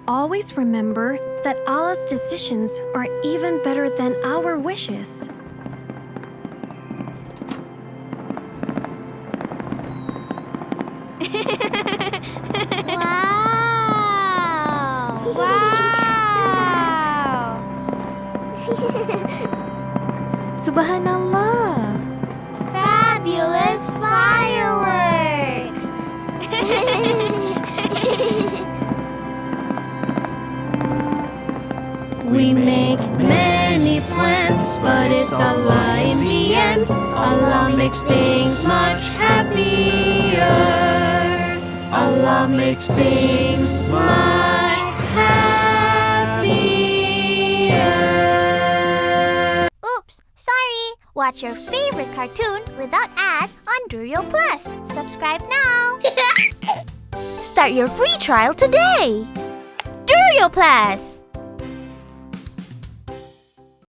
always remember that Allah's decisions are even better than our wishes. Wow! Subhanallah! Fabulous fireworks! We make many plans, but it's Allah in the end. Allah makes things much happier. Allah makes things much happier. Oops, sorry. Watch your favorite cartoon without ads on Durio Plus. Subscribe now. Start your free trial today. Durio Plus.